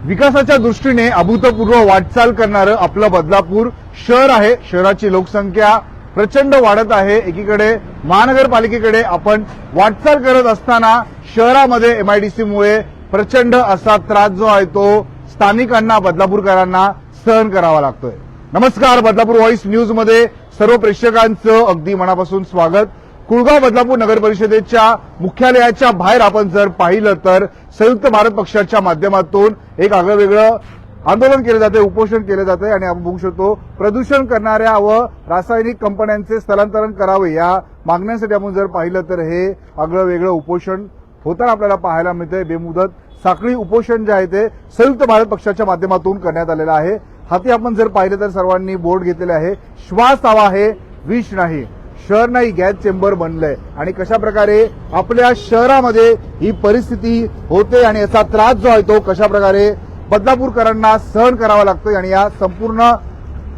विकासाच्या दृष्टीने अभूतपूर्व वाटचाल करणारं आपलं बदलापूर शहर आहे। शहराची लोकसंख्या प्रचंड वाढत आहे। एकीकडे महानगरपालिकेकडे आपण वाटचाल करत असताना शहरामध्ये एमआयडीसी मुळे प्रचंड असा त्रास जो आहे तो स्थानिकांना बदलापूरकरांना सहन करावा लागतोय। नमस्कार, बदलापूर व्हॉइस न्यूज मध्ये सर्व प्रेक्षकांचं अगदी मनापासून स्वागत। कुळगाव बदलापूर नगर परिषदेच्या मुख्यालयाच्या बाहेर आपण जर पाहिलं तर संयुक्त भारत पक्षाच्या माध्यमातून एक आगळंवेगळं आंदोलन केलं जाते, उपोषण केलं जाते आणि आपण बघू शकतो प्रदूषण करणाऱ्या व रासायनिक कंपन्यांचे स्थलांतरण करावे या मागण्यांसाठी आपण जर पाहिलं तर हे आगळंवेगळं उपोषण होताना आपल्याला पाहायला मिळते। बेमुदत साखळी उपोषण जे आहे ते संयुक्त भारत पक्षाच्या माध्यमातून करण्यात आलेलं आहे। हाती आपण जर पाहिलं तर सर्वांनी बोर्ड घेतलेले आहे, श्वास हवा आहे विष नाही, शहर नाही गॅस चेंबर बनलंय आणि कशा प्रकारे आपल्या शहरामध्ये ही परिस्थिती होते आणि याचा त्रास जो आहे तो कशा प्रकारे बदलापूरकरांना सहन करावा लागतोय आणि या संपूर्ण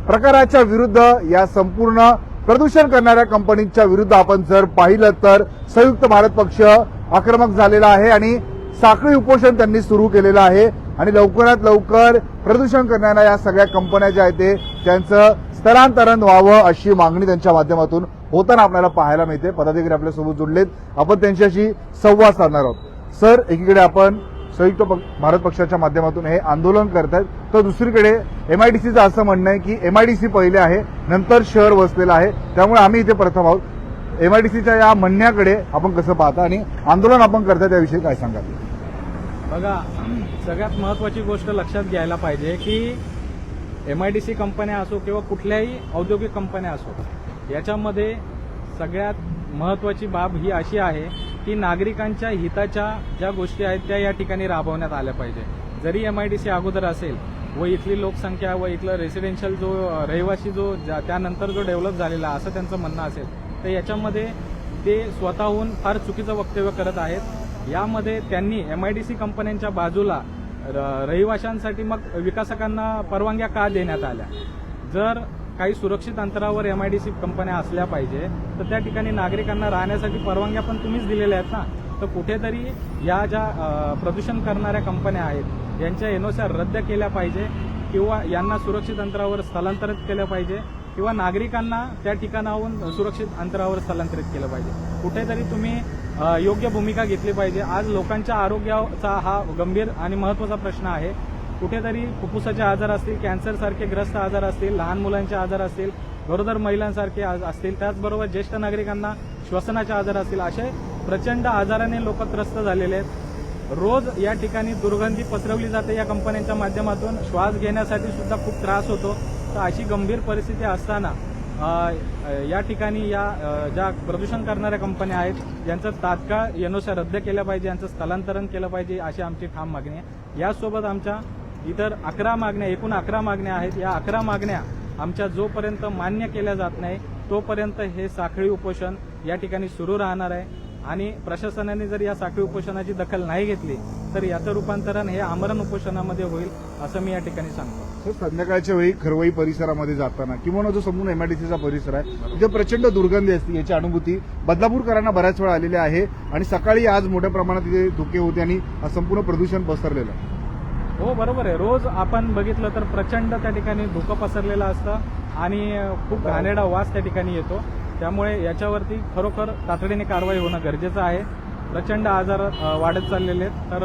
प्रकाराच्या विरुद्ध, या संपूर्ण प्रदूषण करणाऱ्या कंपनीच्या विरुद्ध आपण जर पाहिलं तर संयुक्त भारत पक्ष आक्रमक झालेला आहे आणि साखळी उपोषण त्यांनी सुरू केलेलं आहे आणि लवकरात लवकर प्रदूषण करणाऱ्या या सगळ्या कंपन्या ज्या आहेत ते त्यांचं स्थलांतरण व्हावं अशी मागणी त्यांच्या माध्यमातून होताना आपल्याला पाहायला मिळते। पदाधिकारी आपल्यासोबत जुळलेत, आपण त्यांच्याशी संवाद साधणार आहोत। सर, एकीकडे आपण संयुक्त भारत पक्षाच्या माध्यमातून हे आंदोलन करतायत, तर दुसरीकडे एमआयडीसीचं असं म्हणणं आहे की एमआयडीसी पहिले आहे, नंतर शहर वसलेलं आहे, त्यामुळे आम्ही इथे प्रथम आहोत। एमआयडीसीच्या या म्हणण्याकडे आपण कसं पाहता आणि आंदोलन आपण करताय त्याविषयी काय सांगाल? बघा, सगळ्यात महत्त्वाची गोष्ट लक्षात घ्यायला पाहिजे की एमआयडीसी कंपन्या असो किंवा कुठल्याही औद्योगिक कंपन्या असो, याच्यामध्ये सगळ्यात महत्त्वाची बाब ही अशी आहे की नागरिकांच्या हिताच्या ज्या गोष्टी आहेत त्या या ठिकाणी राबवण्यात आल्या पाहिजे। जरी एमआयडीसी अगोदर असेल व इथली लोकसंख्या व इथलं रेसिडेन्शियल जो रहिवासी जो त्यानंतर जो डेव्हलप झालेला असं त्यांचं म्हणणं असेल, तर याच्यामध्ये ते स्वतःहून फार चुकीचं वक्तव्य करत आहेत। यामध्ये त्यांनी एमआयडीसी कंपन्यांच्या बाजूला रहिवाशांसाठी मग विकासकांना परवानग्या का देण्यात आल्या? जर काही सुरक्षित अंतरावर एमआयडीसी कंपन्या असल्या पाहिजे तर त्या ठिकाणी नागरिकांना राहण्यासाठी परवानग्या पण तुम्हीच दिलेल्या आहेत ना। तर कुठेतरी या ज्या प्रदूषण करणाऱ्या कंपन्या आहेत यांच्या एनओसी रद्द केल्या पाहिजे किंवा यांना सुरक्षित अंतरावर स्थलांतरित केलं पाहिजे किंवा नागरिकांना त्या ठिकाणाहून सुरक्षित अंतरावर स्थलांतरित केलं पाहिजे। कुठेतरी तुम्ही योग्य भूमिका घेतली पाहिजे। आज लोकांच्या आरोग्याचा हा गंभीर आणि महत्त्वाचा प्रश्न आहे। कुठेतरी फुफ्फुसाचे आजार असतील, कॅन्सरसारखे ग्रस्त आजार असतील, लहान मुलांचे आजार असतील, गरोदर महिलांसारखे असतील, त्याचबरोबर ज्येष्ठ नागरिकांना श्वसनाचे आजार असतील, असे प्रचंड आजाराने लोक त्रस्त झालेले आहेत। रोज या ठिकाणी दुर्गंधी पसरवली जाते या कंपन्यांच्या माध्यमातून, श्वास घेण्यासाठी सुद्धा खूप त्रास होतो। तर अशी गंभीर परिस्थिती असताना या ठिकाणी या ज्या प्रदूषण करणाऱ्या कंपन्या आहेत यांचं तात्काळ एनओसी रद्द केल्या पाहिजे, यांचं स्थलांतरण केलं पाहिजे अशी आमची ठाम मागणी आहे। यासोबत आमच्या इतर 11 मागण्या, एकूण 11 मागण्या आहेत। या 11 मागण्या आमच्या जोपर्यंत मान्य केल्या जात नाही तोपर्यंत हे साखळी उपोषण या ठिकाणी सुरू राहणार आहे आणि प्रशासनाने जर या साखळी उपोषणाची दखल नाही घेतली तर याचं रूपांतरण हे आमरण उपोषणामध्ये होईल असं मी या ठिकाणी सांगतो। संध्याकाळच्या वेळी खरवई परिसरामध्ये जाताना किंवा जो संपूर्ण एमआयडीसीचा परिसर आहे तिथे प्रचंड दुर्गंधी असते, याची अनुभूती बदलापूरकरांना बऱ्याच वेळा आलेली आहे आणि सकाळी आज मोठ्या प्रमाणात तिथे धुके होते आणि संपूर्ण प्रदूषण पसरलेलं आहे। हो, बरोबर आहे। रोज आपण बघितलं तर प्रचंड त्या ठिकाणी धुकं पसरलेलं असतं आणि खूप घाणेरडा वास त्या ठिकाणी येतो। त्यामुळे याच्यावरती खरोखर तातडीने कारवाई होणं गरजेचं आहे। प्रचंड आजार वाढत चाललेले आहेत। तर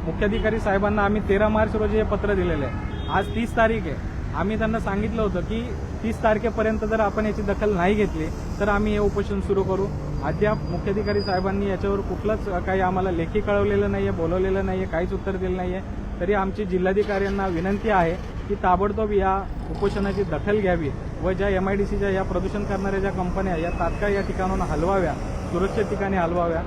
मुख्याधिकारी साहेबांना आम्ही 13 मार्च रोजी हे पत्र दिलेलं आहे। आज 30 तारीख आहे। आम्ही त्यांना सांगितलं होतं की 30 तारखेपर्यंत जर आपण याची दखल नाही घेतली तर आम्ही हे उपोषण सुरू करू। अद्याप मुख्याधिकारी साहेबांनी याच्यावर कुठलंच काही आम्हाला लेखी कळवलेलं नाहीये, बोलवलेलं नाहीये, काहीच उत्तर दिलं नाहीये। तरी आमची जिल्हाधिकाऱ्यांना विनंती आहे की ताबडतोब या उपोषणाची दखल घ्यावी व ज्या एमआयडीसीच्या या प्रदूषण करणाऱ्या ज्या कंपन्या या तात्काळ या ठिकाणून हलवाव्या, सुरक्षित ठिकाणी हलवाव्या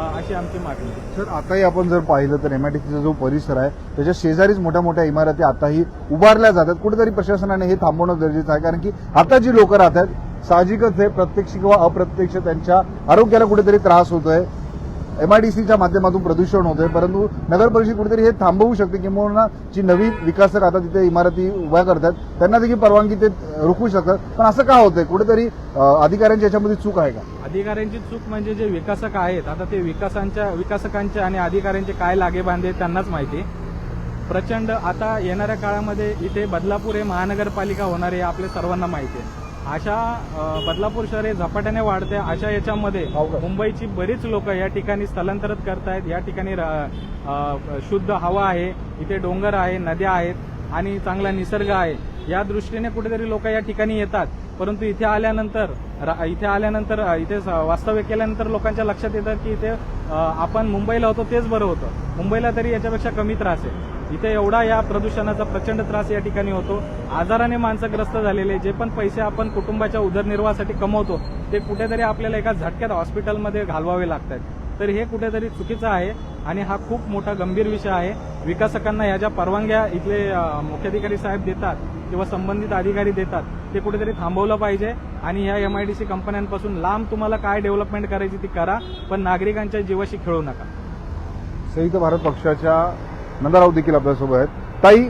अशी आमची मागणी आहे। सर, आताही आपण जर पाहिलं तर एमआयडीसीचा जो परिसर आहे त्याच्या शेजारीच मोठ्या मोठ्या इमारती आताही उभारल्या जातात। कुठेतरी प्रशासनाने हे थांबवणं गरजेचं आहे, कारण की आता जी लोक राहतात साहजिकच हे प्रत्यक्ष किंवा अप्रत्यक्ष त्यांच्या आरोग्याला कुठेतरी त्रास होतोय। एमआयडीसीच्या माध्यमातून प्रदूषण होतंय, परंतु नगर परिषद कुठेतरी हे थांबवू शकते किंवा जी नवी विकासक आता तिथे इमारती उभ्या करतात त्यांना देखील परवानगी ते रोखू शकतात। पण असं का होतंय? कुठेतरी अधिकाऱ्यांची याच्यामध्ये चूक आहे का? अधिकाऱ्यांची चूक म्हणजे जे विकासक आहेत, आता ते विकासकांचे आणि अधिकाऱ्यांचे काय लागेबांधे त्यांनाच माहिती। प्रचंड आता येणाऱ्या काळामध्ये इथे बदलापूर हे महानगरपालिका होणार आहे आपल्या सर्वांना माहिती आहे. अशा बदलापूर शहर हे झपाट्याने वाढते, अशा याच्यामध्ये मुंबईची बरीच लोक या ठिकाणी स्थलांतरित करतायत. या ठिकाणी शुद्ध हवा आहे, इथे डोंगर आहे, नद्या आहेत आणि चांगला निसर्ग आहे. या दृष्टीने कुठेतरी लोक या ठिकाणी येतात, परंतु इथे आल्यानंतर इथे वास्तव्य केल्यानंतर लोकांच्या लक्षात येतं की इथे आपण मुंबईला होतो तेच बरं होतं. मुंबईला तरी याच्यापेक्षा कमी त्रास आहे. इथे एवढा या प्रदूषणाचा प्रचंड त्रास या ठिकाणी होतो. आजाराने माणसं ग्रस्त झालेले, जे पण पैसे आपण कुटुंबाच्या उदरनिर्वाहासाठी कमवतो ते कुठेतरी आपल्याला एका झटक्यात हॉस्पिटलमध्ये घालवावे लागतात. तर हे कुठेतरी चुकीचं आहे आणि हा खूप मोठा गंभीर विषय आहे. विकासकांना ह्या ज्या परवानग्या इथले मुख्याधिकारी साहेब देतात किंवा संबंधित अधिकारी देतात ते कुठेतरी थांबवलं पाहिजे आणि ह्या MIDC कंपन्यांपासून लांब तुम्हाला काय डेव्हलपमेंट करायची ती करा, पण नागरिकांच्या जीवाशी खेळू नका. संयुक्त भारत पक्षाच्या नंदा राऊत देखील आपल्यासोबत आहेत. ताई,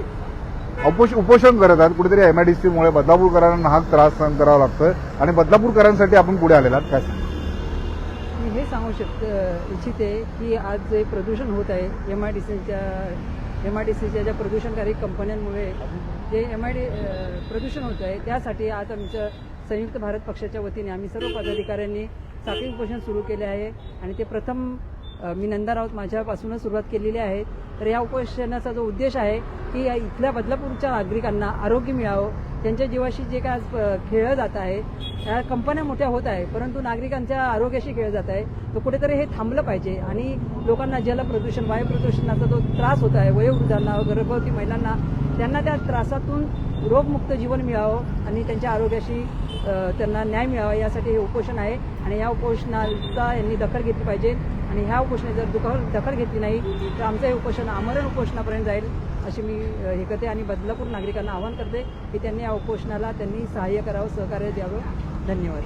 उपोषण करत आहेत. कुठेतरी MIDC मुळे बदलापूरकरांना हा त्रास सहन करावा लागतोय आणि बदलापूरकरांसाठी आपण पुढे आलेला आहात. काय सांगा? मी हे सांगू इच्छिते की आज जे प्रदूषण होत आहे MIDCच्या ज्या प्रदूषणकारी कंपन्यांमुळे जे प्रदूषण होत आहे, त्यासाठी आज आमच्या संयुक्त भारत पक्षाच्या वतीने आम्ही सर्व पदाधिकाऱ्यांनी साखळी उपोषण सुरू केले आहे आणि ते प्रथम मी नंदा राऊत माझ्यापासूनच सुरुवात केलेली आहे. तर या उपोषणाचा जो उद्देश आहे की इथल्या बदलापूरच्या नागरिकांना आरोग्य मिळावं, त्यांच्या जीवाशी जे काय आज खेळलं जात आहे, या कंपन्या मोठ्या होत आहे परंतु नागरिकांच्या आरोग्याशी खेळलं जात आहे, तर कुठेतरी हे थांबलं पाहिजे आणि लोकांना जलप्रदूषण, वायू प्रदूषणाचा जो त्रास होत आहे, वयोवृद्धांना, गर्भवती महिलांना, त्यांना त्या त्रासातून रोगमुक्त जीवन मिळावं आणि त्यांच्या आरोग्याशी त्यांना न्याय मिळावा, यासाठी हे उपोषण आहे. आणि या उपोषणाचा यांनी दखल घेतली पाहिजे आणि ह्या उपोषणाची जर दखल घेतली नाही तर आमचं हे उपोषण आमरण उपोषणापर्यंत जाईल अशी मी हे करते आणि बदलापूर नागरिकांना आवाहन करते की त्यांनी या उपोषणाला सहाय्य करावं, सहकार्य द्यावं. धन्यवाद.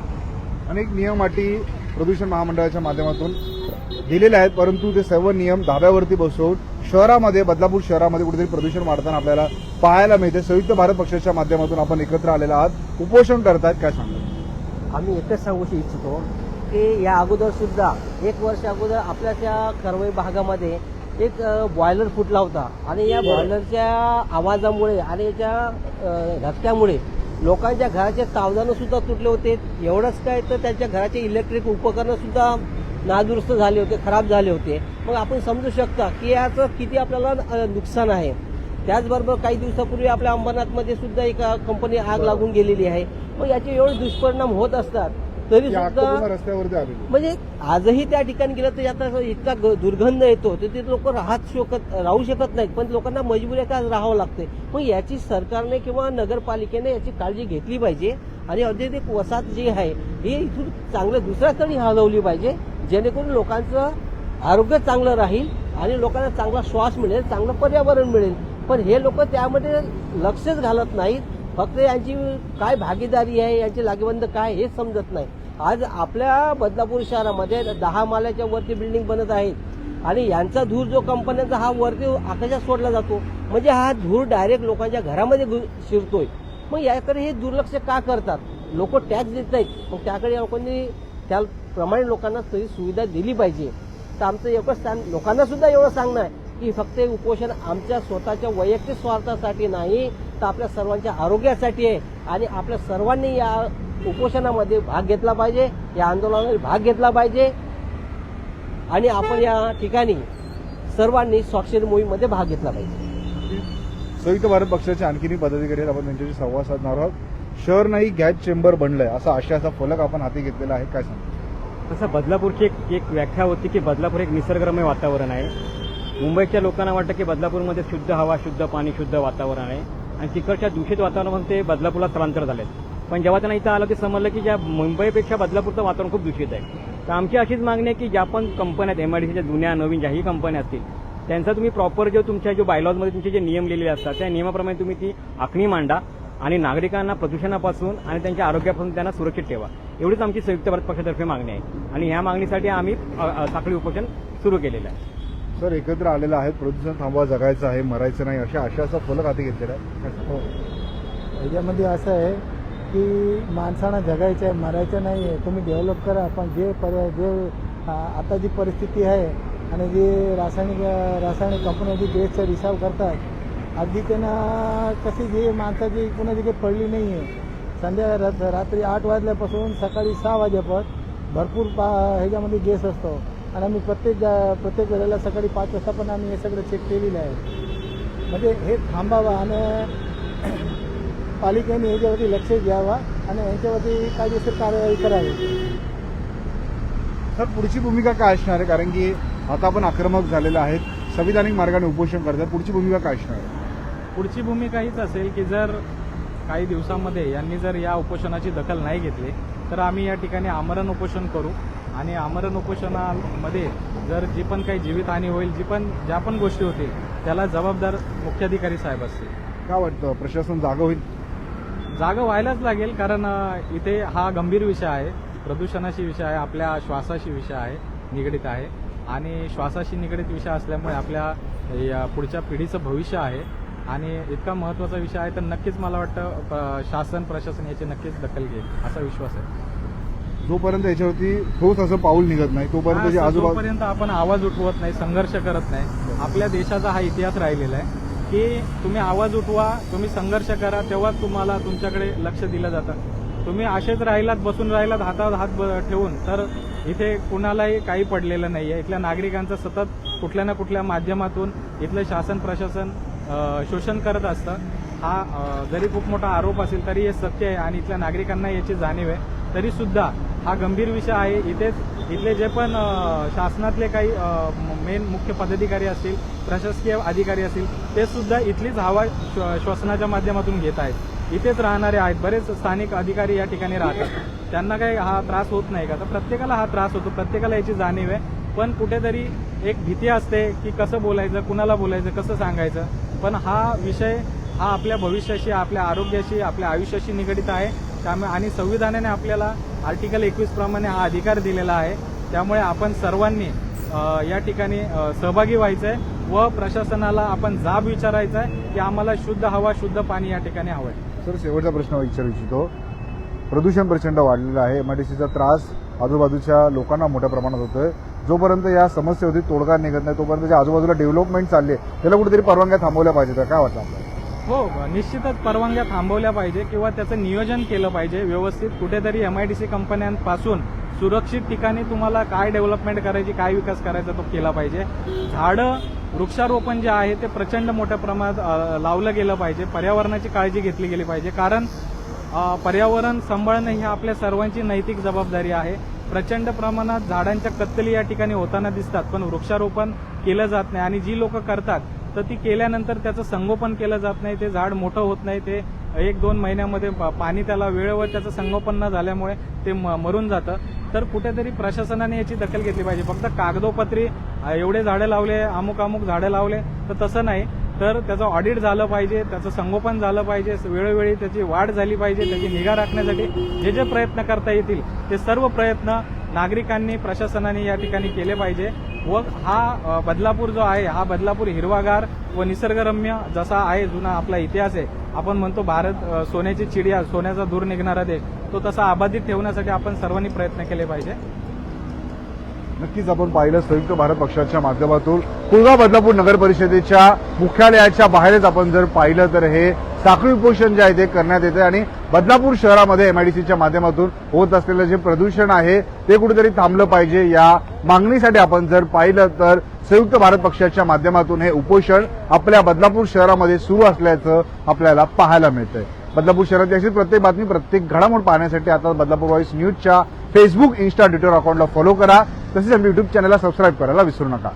अनेक नियम अटी प्रदूषण महामंडळाच्या माध्यमातून दिलेले आहेत, परंतु ते सर्व नियम धाब्यावरती बसवून शहरामध्ये, बदलापूर शहरामध्ये कुठेतरी प्रदूषण वाढताना आपल्याला पाहायला मिळते. संयुक्त भारत पक्षाच्या माध्यमातून आपण एकत्र आलेला आहात, उपोषण करतायत. काय सांगतात? आम्ही एकच सांगू इच्छितो की या अगोदर सुद्धा 1 वर्ष अगोदर आपल्या त्या करवई भागामध्ये एक बॉयलर फुटला होता आणि या बॉयलरच्या आवाजामुळे आणि याच्या धक्क्यामुळे लोकांच्या घराचे तावदानं सुद्धा तुटले होते. एवढंच काय तर त्यांच्या घराचे इलेक्ट्रिक उपकरणं सुद्धा नादुरुस्त झाले होते, खराब झाले होते. मग आपण समजू शकता की याचं किती आपल्याला नुकसान आहे. त्याचबरोबर काही दिवसापूर्वी आपल्या अंबरनाथमध्ये सुद्धा एका कंपनी आग लागून गेलेली आहे. मग याचे एवढे दुष्परिणाम होत असतात तरी सुद्धा रस्त्यावरती आलेली, म्हणजे आजही त्या ठिकाणी गेलं तर आता इतका दुर्गंध येतो तर ते लोक राहू शकत नाहीत, पण लोकांना मजबुरी का राहावं लागते. मग याची सरकारने किंवा नगरपालिकेने याची काळजी घेतली पाहिजे आणि औद्योगिक वसाहत जी आहे ही इथून चांगलं दुसऱ्या स्थळी हलवली पाहिजे, जेणेकरून लोकांचं आरोग्य चांगलं राहील आणि लोकांना चांगला श्वास मिळेल, चांगलं पर्यावरण मिळेल. पण हे लोक त्यामध्ये लक्षच घालत नाहीत. फक्त यांची काय भागीदारी आहे, यांची लागेबंद काय हे समजत नाही. आज आपल्या बदलापूर शहरामध्ये 10 माळ्याच्या वरती बिल्डिंग बनत आहेत आणि यांचा धूर जो कंपन्यांचा हा वरती आकाशात सोडला जातो, म्हणजे हा धूर डायरेक्ट लोकांच्या घरामध्ये शिरतोय. मग याकडे हे दुर्लक्ष का करतात? लोक टॅक्स देत नाहीत, मग त्याकडे लोकांनी त्याप्रमाणे लोकांना तरी सुविधा दिली पाहिजे. तर आमचं एकच लोकांना सुद्धा एवढं सांगणं आहे की फक्त हे उपोषण आमच्या स्वतःच्या वैयक्तिक स्वार्थासाठी नाही तर आपल्या सर्वांच्या आरोग्यासाठी आहे आणि आपल्या सर्वांनी या उपोषणामध्ये भाग घेतला पाहिजे, या आंदोलनामध्ये भाग घेतला पाहिजे आणि आपण या ठिकाणी सर्वांनी स्वाक्षरी मोहीममध्ये भाग घेतला पाहिजे. संयुक्त भारत पक्षाचे आणखीन पदाधिकारी आपण त्यांच्याशी संवाद साधणार आहोत. शहर नाही गॅस चेंबर बनलंय असा आशयाचा फलक आपण हाती घेतलेला आहे. काय सांगतो? तसं बदलापूरची एक व्याख्या होती की बदलापूर एक निसर्गरम्य वातावरण आहे. मुंबईच्या लोकांना वाटतं की बदलापूरमध्ये शुद्ध हवा, शुद्ध पाणी, शुद्ध वातावरण आहे आणि तिकडच्या दूषित वातावरणामध्ये ते बदलापूरला स्थलांतर झालेत. पण जेव्हा त्यांना इथं आलं ते समजलं की ज्या मुंबईपेक्षा बदलापूरचं वातावरण खूप दूषित आहे. तर आमची अशीच मागणी आहे की ज्या पण कंपन्या आहेत, MIDCच्या जुन्या नवीन ज्याही कंपन्या असतील त्यांचा तुम्ही प्रॉपर तुमच्या बायलॉजमध्ये तुमचे जे नियम लिहिलेले असतात त्या नियमाप्रमाणे तुम्ही ती आखणी मांडा आणि नागरिकांना प्रदूषणापासून आणि त्यांच्या आरोग्यापासून त्यांना सुरक्षित ठेवा. एवढीच आमची संयुक्त भारत पक्षातर्फे मागणी आहे आणि ह्या मागणीसाठी आम्ही साखळी उपोषण सुरू केलेलं आहे. सर, एकत्र आलेलं आहे, प्रदूषण थांबवा, जगायचं आहे, मरायचं नाही अशा आशयाचा फलक हाती घेतलेला आहे. याच्यामध्ये असं आहे की माणसांना जगायचं आहे, मरायचं नाही आहे. तुम्ही डेव्हलप करा, पण जे आता जी परिस्थिती आहे आणि जे रासायनिक कंपन्या जी गॅसचा रिसाव करतात अगदी त्यांना कशी जी माणसाची कुणाची काही पडली नाही आहे. रात्री 8 वाजल्यापासून सकाळी 6 वाजेपर्यंत भरपूर ह्याच्यामध्ये गॅस असतो आणि आम्ही प्रत्येक वेळेला सकाळी 5 वाजता पण आम्ही हे सगळं चेक केलेलं आहे. म्हणजे हे थांबावं आणि पालिकेने ह्याच्यावरती लक्ष द्यावा आणि ह्याच्यावरती कायदेशीर कारवाई करावी. सर, पुढची भूमिका काय असणार आहे? कारण की आता आपण आक्रमक झालेले आहेत, संविधानिक मार्गाने उपोषण करतात. पुढची भूमिका काय असणार आहे? पुढची भूमिका हीच असेल की जर काही दिवसांमध्ये यांनी जर या उपोषणाची दखल नाही घेतली तर आम्ही या ठिकाणी आमरण उपोषण करू आणि आमरण उपोषणामध्ये जर जी पण काही जीवितहानी होईल, ज्या पण गोष्टी होतील त्याला जबाबदार मुख्याधिकारी साहेब असतील. काय वाटतं, प्रशासन जागं होईल? जागा व्हायलाच लागेल, कारण इथे हा गंभीर विषय आहे, प्रदूषणाशी विषय आहे, आपल्या श्वासाशी विषय आहे, निगडीत आहे आणि श्वासाशी निगडीत विषय असल्यामुळे आपल्या या पुढच्या पिढीचं भविष्य आहे आणि इतका महत्त्वाचा विषय आहे तर नक्कीच मला वाटतं शासन प्रशासन याची नक्कीच दखल घेईल असा विश्वास आहे. जोपर्यंत याच्यावरती ठोस असं पाऊल निघत नाही तोपर्यंत जे आजूबाजू जोपर्यंत आपण आवाज उठवत नाही, संघर्ष करत नाही, आपल्या देशाचा हा इतिहास राहिलेला आहे की तुम्ही आवाज उठवा, तुम्ही संघर्ष करा, तेव्हाच तुम्हाला तुमच्याकडे लक्ष दिलं जातं. तुम्ही असेच राहिलात, बसून राहिलात हातावर हात ठेवून, तर इथे कुणालाही काही पडलेलं नाही आहे. इथल्या नागरिकांचं सतत कुठल्या ना कुठल्या माध्यमातून इथलं शासन प्रशासन शोषण करत असतं. हा जरी खूप मोठा आरोप असेल तरी हे सत्य आहे आणि इथल्या नागरिकांना याची जाणीव आहे. तरी सुद्धा हा गंभीर विषय आहे. इथले जे पण शासनातले काही मेन मुख्य पदाधिकारी असतील, प्रशासकीय अधिकारी असतील, ते सुद्धा इथलीच हवा श्वसनाच्या माध्यमातून घेत आहेत. इथेच राहणारे आहेत, बरेच स्थानिक अधिकारी या ठिकाणी राहतात. त्यांना काही हा त्रास होत नाही का? तर प्रत्येकाला हा त्रास होतो, प्रत्येकाला याची जाणीव आहे. पण कुठेतरी एक भीती असते की कसं बोलायचं, कुणाला बोलायचं, कसं सांगायचं. पण हा विषय हा आपल्या भविष्याशी, आपल्या आरोग्याशी, आपल्या आयुष्याशी निगडीत आहे. त्यामुळे आणि संविधानाने आपल्याला आर्टिकल 21 प्रमाणे हा अधिकार दिलेला आहे. त्यामुळे आपण सर्वांनी या ठिकाणी सहभागी व्हायचं आहे व प्रशासनाला आपण जाब विचारायचा आहे की आम्हाला शुद्ध हवा, शुद्ध पाणी या ठिकाणी हवं आहे. सर, शेवटचा प्रश्न विचारू इच्छितो. प्रदूषण प्रचंड वाढलेलं आहे, एमआयडीसीचा त्रास आजूबाजूच्या लोकांना मोठ्या प्रमाणात होतोय. जोपर्यंत या समस्येवरती तोडगा निघत नाही तोपर्यंत ज्या आजूबाजूला डेव्हलपमेंट चालली आहे त्याला कुठेतरी परवानग्या थांबवल्या पाहिजे. तर काय वाटतं आपल्याला? हो, निश्चितच परवानग्या थांबवल्या पाहिजे किंवा त्याचं नियोजन केलं पाहिजे व्यवस्थित. कुठेतरी एमआयडीसी कंपन्यांपासून सुरक्षित ठिकाणी तुम्हाला काय डेव्हलपमेंट करायची, काय विकास करायचा तो केला पाहिजे. झाडं, वृक्षारोपण जे आहे ते प्रचंड मोठ्या प्रमाणात लावलं गेलं पाहिजे. पर्यावरणाची काळजी घेतली गेली पाहिजे, कारण पर्यावरण सांभाळणं ही आपल्या सर्वांची नैतिक जबाबदारी आहे. प्रचंड प्रमाणात झाडांच्या कत्तली या ठिकाणी होताना दिसतात, पण वृक्षारोपण केलं जात नाही आणि जी लोक करतात तर ती केल्यानंतर त्याचं संगोपन केलं जात नाही. ते झाड मोठं होत नाही, ते 1-2 महिन्यामध्ये पाणी त्याला वेळेवर त्याचं संगोपन न झाल्यामुळे ते मरून जातं. तर कुठेतरी प्रशासनाने याची दखल घेतली पाहिजे. फक्त कागदोपत्री एवढे झाडं लावले, अमुक झाडं लावले तर तसं नाही, तर त्याचं ऑडिट झालं पाहिजे, त्याचं संगोपन झालं पाहिजे, वेळोवेळी त्याची वाढ झाली पाहिजे. त्याची निगा राखण्यासाठी जे प्रयत्न करता येतील ते सर्व प्रयत्न नागरिकांनी, प्रशासनाने या ठिकाणी केले पाहिजे. व हा बदलापूर जो आहे, हा बदलापूर हिरवागार व निसर्गरम्य जसा आहे, जुना आपला इतिहास आहे, आपण म्हणतो भारत सोन्याची चिडिया, सोन्याचा दूर निघणारा देश, तो तसा अबाधित ठेवण्यासाठी आपण सर्वांनी प्रयत्न केले पाहिजे. नक्कीच आपण पाहिलं संयुक्त भारत पक्षाच्या माध्यमातून कुळगाव बदलापूर नगर परिषदेच्या मुख्यालयाच्या बाहेरच आपण जर पाहिलं तर हे साखळी उपोषण जे आहे ते करण्यात येते आणि बदलापूर शहरामध्ये एमआयडीसीच्या माध्यमातून होत असलेलं जे प्रदूषण आहे ते कुठेतरी थांबलं पाहिजे या मागणीसाठी आपण जर पाहिलं तर संयुक्त भारत पक्षाच्या माध्यमातून हे उपोषण आपल्या बदलापूर शहरामध्ये सुरू असल्याचं आपल्याला पाहायला मिळतंय. बदलापूर शहरात अशी प्रत्येक बातमी, प्रत्येक घडामोड पाहण्यासाठी आता बदलापूर व्हॉइस न्यूजच्या फेसबुक, इन्स्टा, ट्विटर अकाउंटला फॉलो करा. तसेच आमच्या युट्यूब चॅनलला सबस्क्राईब करायला विसरू नका.